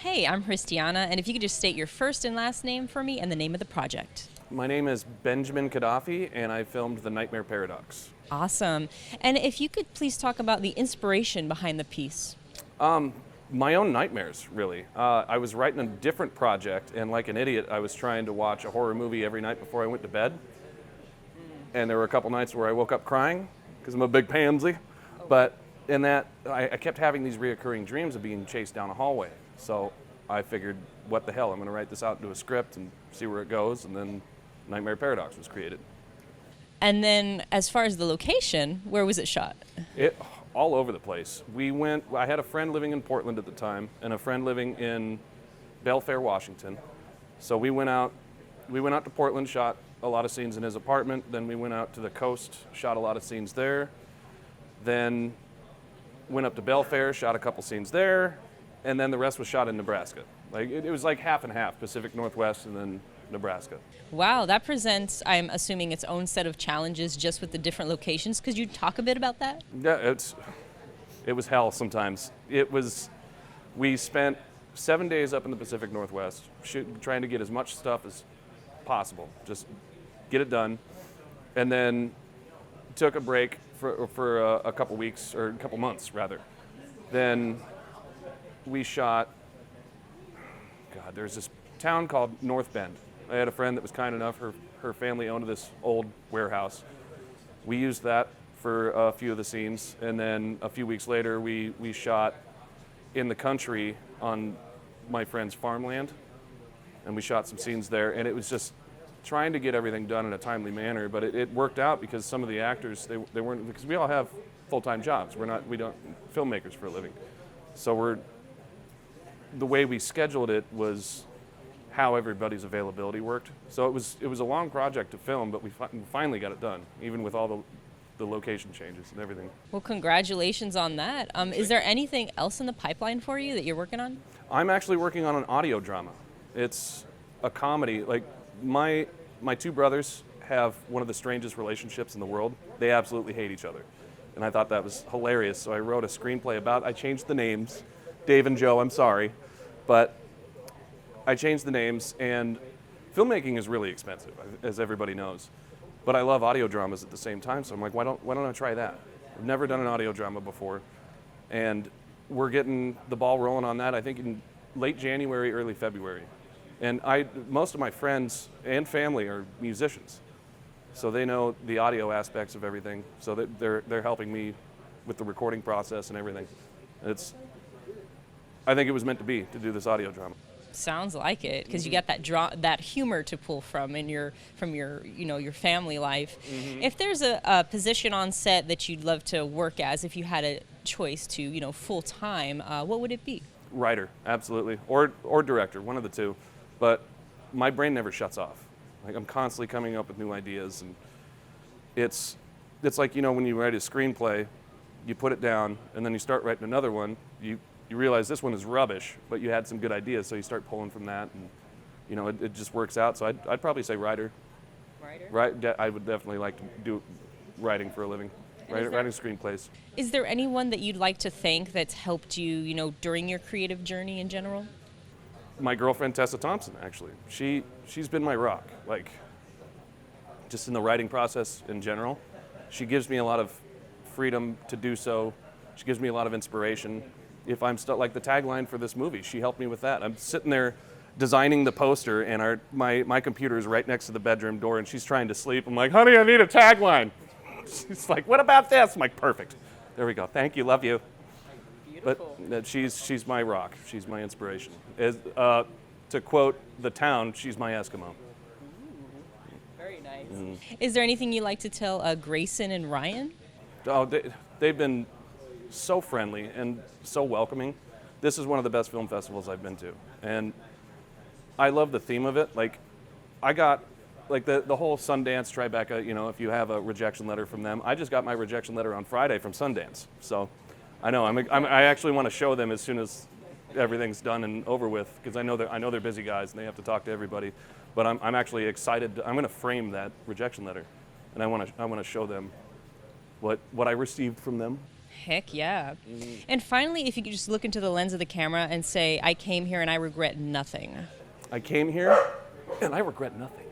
Hey, I'm Christiana, and if you could just state your first and last name for me and the name of the project. My name is Benjamin Kadaffi, and I filmed The Nightmare Paradox. Awesome. And if you could please talk about the inspiration behind the piece. My own nightmares, really. I was writing a different project, and like an idiot, I was trying to watch a horror movie every night before I went to bed. And there were a couple nights where I woke up crying, because I'm a big pansy. But in that, I kept having these reoccurring dreams of being chased down a hallway. So I figured, what the hell, I'm going to write this out into a script and see where it goes, and then Nightmare Paradox was created. And then, as far as the location, where was it shot? It all over the place. I had a friend living in Portland at the time and a friend living in Belfair, Washington. So we went out to Portland, shot a lot of scenes in his apartment. Then we went out to the coast, shot a lot of scenes there. Then went up to Belfair, shot a couple scenes there. And then the rest was shot in Nebraska. It was like half and half, Pacific Northwest and then Nebraska. Wow, that presents, I'm assuming, its own set of challenges just with the different locations. Could you talk a bit about that? Yeah, it was hell sometimes. We spent 7 days up in the Pacific Northwest trying to get as much stuff as possible, just get it done, and then took a break for a couple weeks, or a couple months rather. Then we shot, there's this town called North Bend. I had a friend that was kind enough, her family owned this old warehouse. We used that for a few of the scenes, and then a few weeks later we shot in the country on my friend's farmland, and we shot some scenes there, and it was just trying to get everything done in a timely manner, but it worked out because some of the actors, they weren't, because we all have full-time jobs. We don't filmmakers for a living. So the way we scheduled it was how everybody's availability worked. So it was a long project to film, but we finally got it done, even with all the location changes and everything. Well, congratulations on that. Is there anything else in the pipeline for you that you're working on? I'm actually working on an audio drama. It's a comedy. Like my two brothers have one of the strangest relationships in the world. They absolutely hate each other. And I thought that was hilarious. So I wrote a screenplay I changed the names. Dave and Joe, I'm sorry. But I changed the names, and filmmaking is really expensive, as everybody knows. But I love audio dramas at the same time, so I'm like, why don't I try that? I've never done an audio drama before, and we're getting the ball rolling on that, I think in late January, early February. And most of my friends and family are musicians, so they know the audio aspects of everything, so that they're helping me with the recording process and everything. I think it was meant to be, to do this audio drama. Sounds like it, because you got that humor to pull from your family life. Mm-hmm. If there's a position on set that you'd love to work as, if you had a choice to full time, what would it be? Writer, absolutely, or director, one of the two. But my brain never shuts off. Like, I'm constantly coming up with new ideas, and it's like when you write a screenplay, you put it down, and then you start writing another one. You realize this one is rubbish, but you had some good ideas, so you start pulling from that, and it just works out. So I'd probably say writer. Writer? I would definitely like to do writing for a living, writing screenplays. Is there anyone that you'd like to thank that's helped you, during your creative journey in general? My girlfriend Tessa Thompson, actually. She's been my rock, just in the writing process in general. She gives me a lot of freedom to do so. She gives me a lot of inspiration. If I'm stuck, like the tagline for this movie, she helped me with that. I'm sitting there designing the poster, and my computer is right next to the bedroom door, and she's trying to sleep. I'm like, honey, I need a tagline. She's like, what about this? I'm like, perfect. There we go. Thank you. Love you. Beautiful. But she's my rock. She's my inspiration. To quote the town, she's my Eskimo. Ooh, very nice. Is there anything you'd like to tell Grayson and Ryan? Oh, they've been so friendly and so welcoming. This is one of the best film festivals I've been to, and I love the theme of it. I got the whole Sundance Tribeca. If you have a rejection letter from them, I just got my rejection letter on Friday from Sundance. So I know I actually want to show them as soon as everything's done and over with, because I know they're busy guys and they have to talk to everybody. But I'm actually excited. I'm going to frame that rejection letter, and I want to show them what I received from them. Heck yeah. And finally, if you could just look into the lens of the camera and say, I came here and I regret nothing. I came here and I regret nothing.